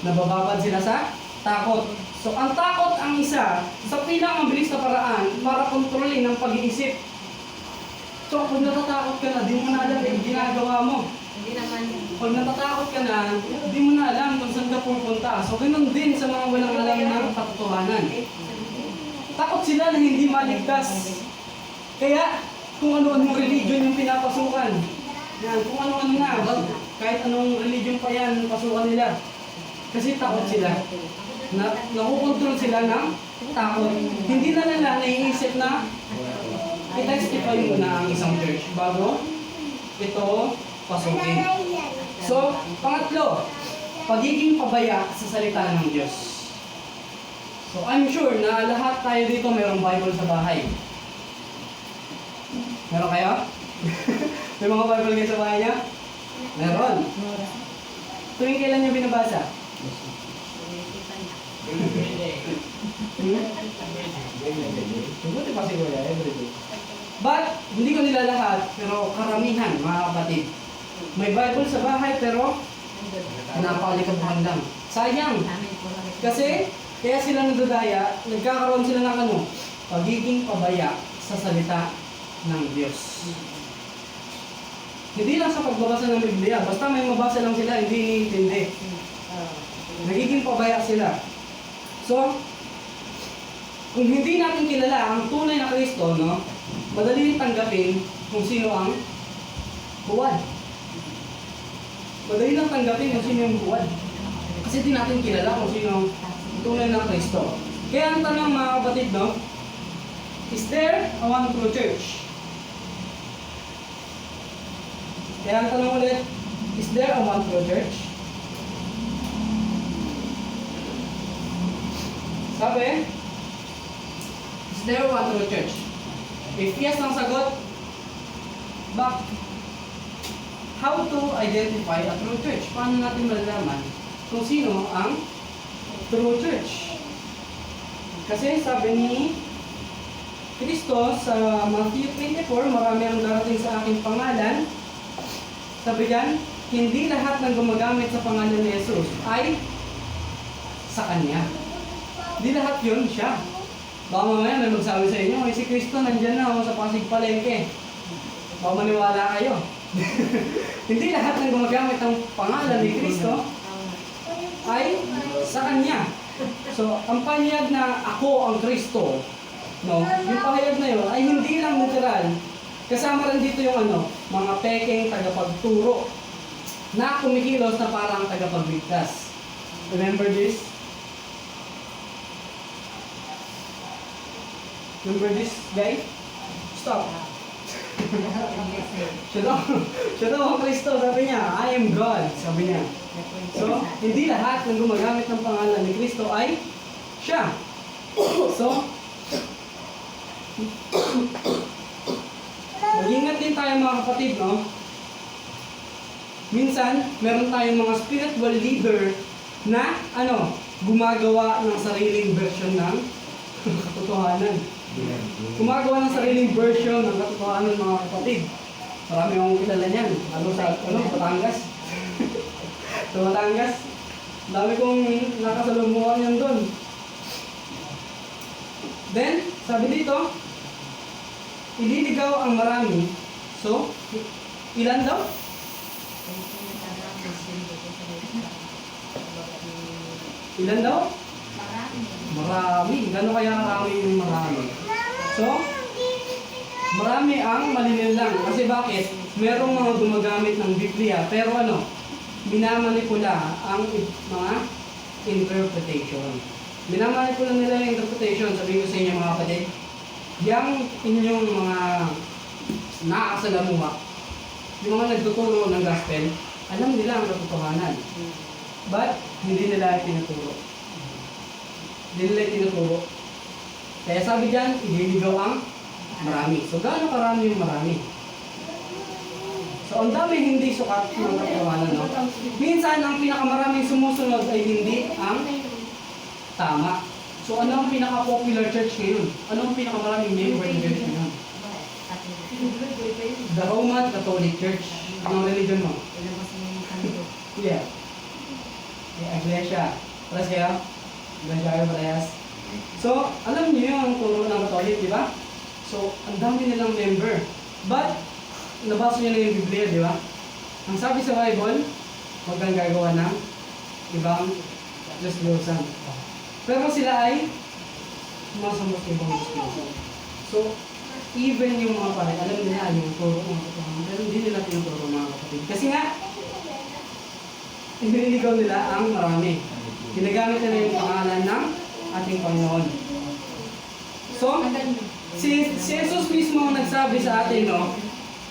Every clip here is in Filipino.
Nabababad sila sa takot. So, ang takot ang isa sa pinakamabilis na paraan para kontrolin ang pag-iisip. So, pag natatakot ka na, di mo na alam yung ginagawa mo. Hindi naman. Pag natatakot ka na, di mo na alam kung saan ka pupunta. So, ganun din sa mga walang alam ng katotohanan. Takot sila na hindi maligtas. Kaya, kung ano-anong religion yung pinapasukan. Yan, kung ano-ano na, kahit anong religion pa yan, pasukan nila. Kasi takot sila. Nakukontrol sila ng takot. Hindi na nila naiisip na i-testify mo na ang isang church bago ito pasukin. So, pangatlo, pagiging pabaya sa salita ng Diyos. So, I'm sure na lahat tayo dito mayroong Bible sa bahay. Meron kayo? May mga Bible kayo sa bahay niya? Meron. Tuwing kailan niyo binabasa? Buti pa siguro yan, everyday. But, hindi ko nila lahat, pero karamihan, mga kapatid. May Bible sa bahay, pero napakalikabhan lang. Sayang. Kasi, kaya sila nadadaya, nagkakaroon sila ng ano, pagiging pabaya sa salita ng Diyos. Hindi lang sa pagbabasa ng Biblia, basta may mabasa lang sila, hindi iniintindi. Nagiging pabaya sila. So, kung hindi natin kilala ang tunay na Kristo, no, madali tanggapin kung sino ang buwad. Madali lang tanggapin kung sino yung buwad. Kasi di natin kilala kung sino ang tunay na Kristo. Kaya ang tanong mga kapatid, no, is there a one true church? Kaya ang tanong ulit, is there a one true church? Sabi, is there one true church? If yes ang sagot, but how to identify a true church? Paano natin malalaman kung sino ang true church? Kasi sabi ni Kristo sa Matthew 24, marami ang darating sa aking pangalan. Sabi diyan, hindi lahat ng gumagamit sa pangalan ni Jesus ay sa Kanya. Hindi lahat yun siya. Baka mamaya may magsabi sa inyo, si Kristo nandyan na sa Pasig Palengke. Baka maniwala kayo. Hindi lahat ng gumagamit ng pangalan ni Kristo ay sa Kanya. So, ang pahayag na ako ang Kristo, no, yung pahayag na yun ay hindi lang literal. Kasama rin dito yung ano, mga peking tagapagturo na kumikilos na parang tagapagligtas. Remember this? Remember this, guys? Stop. Siya daw ang Kristo, sabi niya, I am God, sabi niya. So, hindi lahat ng gumagamit ng pangalan ni Kristo ay siya. So, mag-ingat din tayo mga kapatid, no? Minsan, meron tayong mga spiritual leader na, gumagawa ng sariling version ng katotohanan. Gumagawa ng sariling version ng katotohanan mga kapatid. Marami akong kilala niyan. Batangas. Sa Batangas. Dami kong nakasalumuhan yan doon. Then, sabi dito, ililigaw ang marami. So, ilan daw? Ilan daw? Marami. Gano'n kaya marami yung marami? So, marami ang malililang. Kasi bakit? Merong mga gumagamit ng Biblia. Pero minamanipula ang mga interpretation. Minamanipula nila yung interpretation. Sabihin ko sa inyo mga kapatid, yung inyong mga nakakasalamuha, yung mga nagtuturo ng gospel, alam nila ang katotohanan. But, hindi nila tinuturo. Hindi nila tinuturo. Kaya sabi dyan, ililigaw ang marami. So, gaano karami yung marami? So, ang dami hindi sukat ng katotohanan, no? Minsan, ang pinakamaraming sumusunod ay hindi ang tama. So, ano ang pinaka-popular church ngayon? Ano ang pinakamaraming member ng church ngayon? The Roman Catholic Church. Anong religion mo? Yeah. Iglesia. Parehas kayo? Iglesia kayo parehas? So, alam niyo yung turo ng Katolik, di ba? So, ang dami nilang member. But, nabasa niyo na yung Biblia, di ba? Ang sabi sa Bible, huwag kang gagawa ng ibang Diyos-Diyosan. Pero sila ay sumasamba sa ibang Diyos-Diyosan. So, even yung mga pare, alam nila yung turo mga kapatid. Pero hindi nila tinuturo mga kapatid. Kasi nga, inililigaw nila ang marami. Ginagamit nila yung pangalan ng ating Panginoon. So, si Jesus mismo ang nagsabi sa atin, no,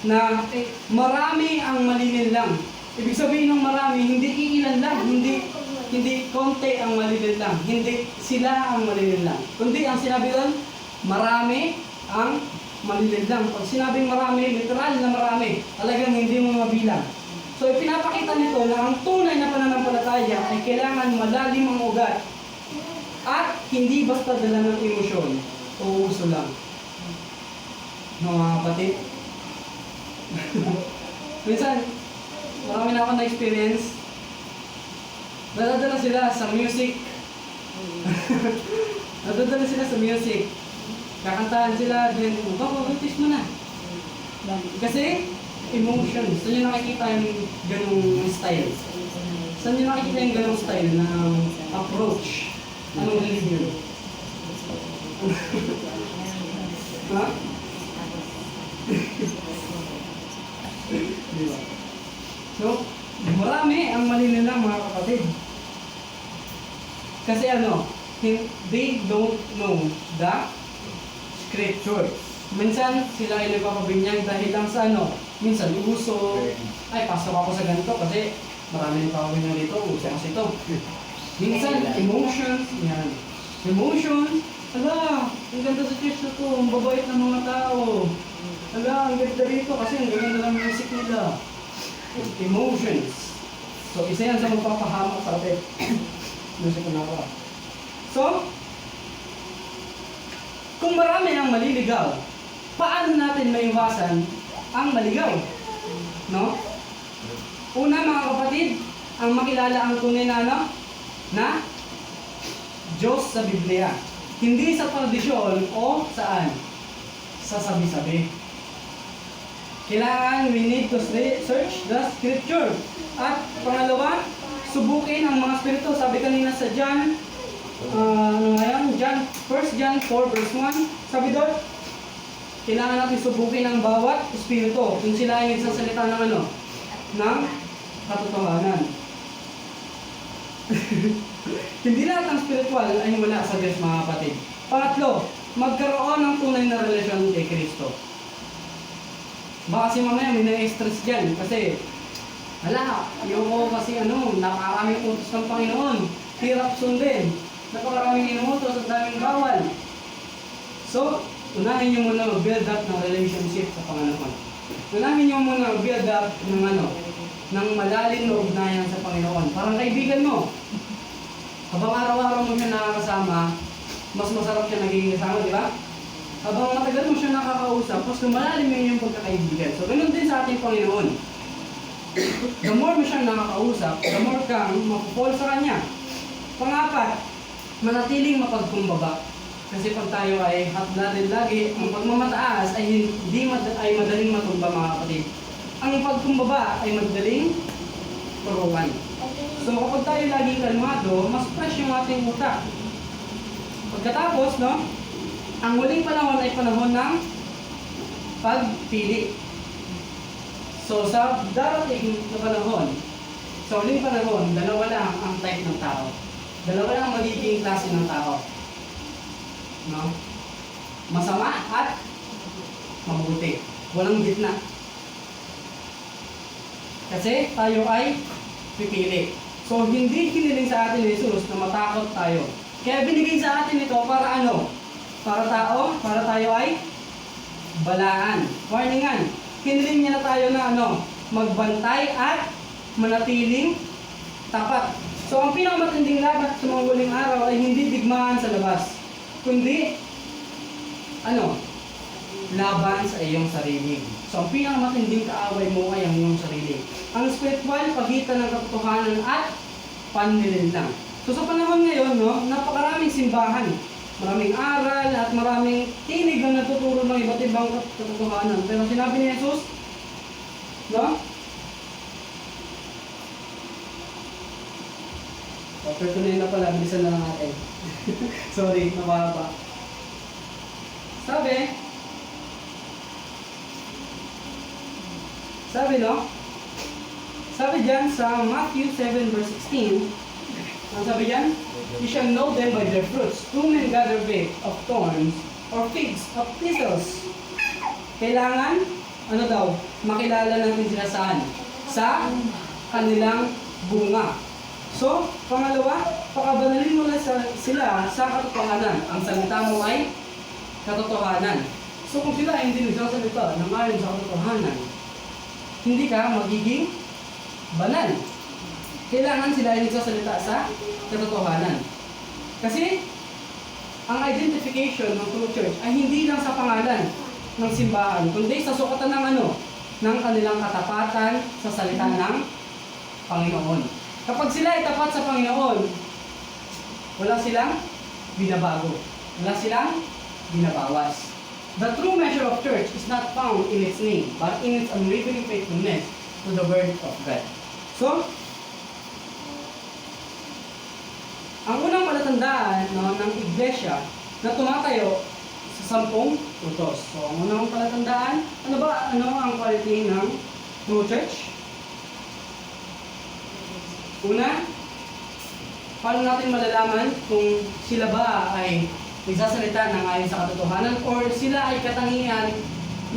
na marami ang malilinlang. Ibig sabihin ng marami, hindi iilan lang, hindi konti ang malilinlang, hindi sila ang malilinlang. Kundi ang sinabi doon, marami ang malilinlang. Pag sinabing marami, literal na marami, talagang hindi mo mabilang. So ipinapakita nito na ang tunay na pananampalataya ay kailangan malalim ang ugat at hindi basta dala ng emosyon o uso lang. No, mga kapatid? Minsan, marami na ako na-experience. Nadadala sila sa music. Nadadala sila sa music. Kakantahan sila, then, baptis mo na. Kasi, emotion. Saan nyo nakikita yung ganong style? Saan nyo nakikita yung ganong style ng approach? Anong religion? Ha? Diba? So, marami ang malililang mga kapatid. Kasi they don't know the scripture. Minsan sila ay nagpapabinyag dahil lang sa minsan uso, ay pasok ako sa ganito kasi marami nagpapabinyag dito, uso kasi ito. Minsan emotions, yan. Emotions, ala, ang ganda sa church na to, ang babait ng mga tao. Ala, ang ganda rito kasi ang ganda ng music nila. Emotions. So, isa yan sa magpapahamak sa atin. Music na ako. So, kung marami ang maliligaw, paano natin maiwasan ang maligaw? No? Una mga kapatid, ang makilala ang tunay na Diyos sa Biblia. Hindi sa tradisyon o saan? Sa sabi-sabi. Kailangan, we need to search the scripture. At pangalawa, subukin ang mga spirito. Sabi kanina sa John, John 1 John 4 verse 1, sabi doon, kailangan natin subukin ang bawat espiritu kung sila ay nagsasalita ng ng katotohanan. Hindi lahat ng spiritual ay wala sa Diyos mga kapatid. Pangatlo, magkaroon ng tunay na relasyon kay Kristo. Baka si mamaya may na-stress dyan kasi yung kasi napakaraming utos ng Panginoon. Hirap sundin. Napakaraming inuutos at daming bawal. So, unahin nyo muna build up ng relationship sa Panginoon. Unahin nyo muna build up ng malalim na ugnayan sa Panginoon. Parang kaibigan mo. Habang araw-araw mo siya nakakasama, mas masarap siya nagiging kasama, di ba? Habang matagal mo siya nakakausap, mas lumalalim yun yung pagkakaibigan. So, ganun din sa ating Panginoon. The more mo siyang nakakausap, the more kang mapupol sa Kanya. Pangapat, manatiling mapagkumbaba. Kasi pag tayo ay hot-blooded lagi, ang pagmamataas ay madaling matumba mga kapatid. Ang pagkumbaba ay madaling turuan. So kapag tayo laging kalmado, mas fresh yung ating utak. Pagkatapos, ang huling panahon ay panahon ng pagpili. So sa darating na panahon, sa huling panahon, dalawa lang ang type ng tao. Dalawa lang ang magiging klase ng tao. Masama at mabuti. Walang gitna. Kasi tayo ay pipili. So hindi hiniling sa atin ni Jesus na matakot tayo. Kaya binigay sa atin ito para Para tayo ay balaan, warningan. Hiniling niya na tayo na magbantay at manatiling tapat. So ang pinakamatinding laban sa mga huling araw ay hindi digmaan sa labas, kundi laban sa iyong sarili. So ang pinakamatinding kaaway mo ay ang iyong sarili. Ang spiritual, pagitan ng katotohanan at panlilin lang. So sa panahon ngayon, no, napakaraming simbahan. Maraming aral at maraming tinig na natuturo ng iba't ibang katotohanan. Pero sinabi ni Jesus, no? Pero tuloy na pala, bilisan na lang natin. Sorry, mababa. No? Sabi dyan sa Matthew 7 verse 16, ang sabi dyan, you shall know them by their fruits. Two men gather figs of thorns or figs of thistles. Kailangan, ano daw, makilala natin sila saan? Sa kanilang bunga. So, pangalawa, pakabanalin mo na sila sa katotohanan. Ang salita mo ay katotohanan. So, kung sila ay hindi nagsasalita ng ayon sa katotohanan, hindi ka magiging banal. Kailangan sila ay nagsasalita sa katotohanan. Kasi, ang identification ng true church ay hindi lang sa pangalan ng simbahan, kundi sa sukatan ng ng kanilang katapatan sa salita ng Panginoon. Kapag sila ay tapat sa Panginoon, wala silang binabago. Wala silang binabawas. The true measure of church is not found in its name, but in its unwavering faithfulness to the Word of God. So, ang unang palatandaan ng iglesia na tumatayo sa 10 utos. So, ang unang palatandaan, ano ang quality ng true church? Una, paano natin malalaman kung sila ba ay nagsasalita ng ayon sa katotohanan or sila ay katangian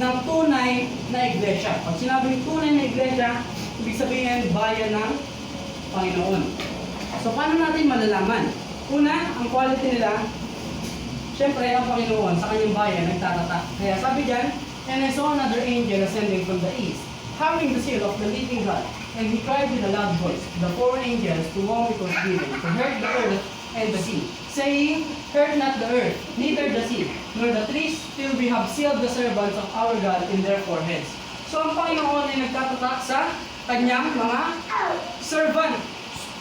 ng tunay na iglesia? Pag sinabing tunay na iglesia, ibig sabihin bayan ng Panginoon. So, paano natin malalaman? Una, ang quality nila, syempre ang Panginoon sa kanyang bayan nagtatatak. Kaya sabi dyan, and I saw another angel ascending from the east, having the seal of the living God. And he cried with a loud voice to the four angels to whom it was given to hurt the earth and the sea, saying, hurt not the earth, neither the sea, nor the trees, till we have sealed the servants of our God in their foreheads. So ang Panginoon ay nagtatatak sa kanyang mga servant.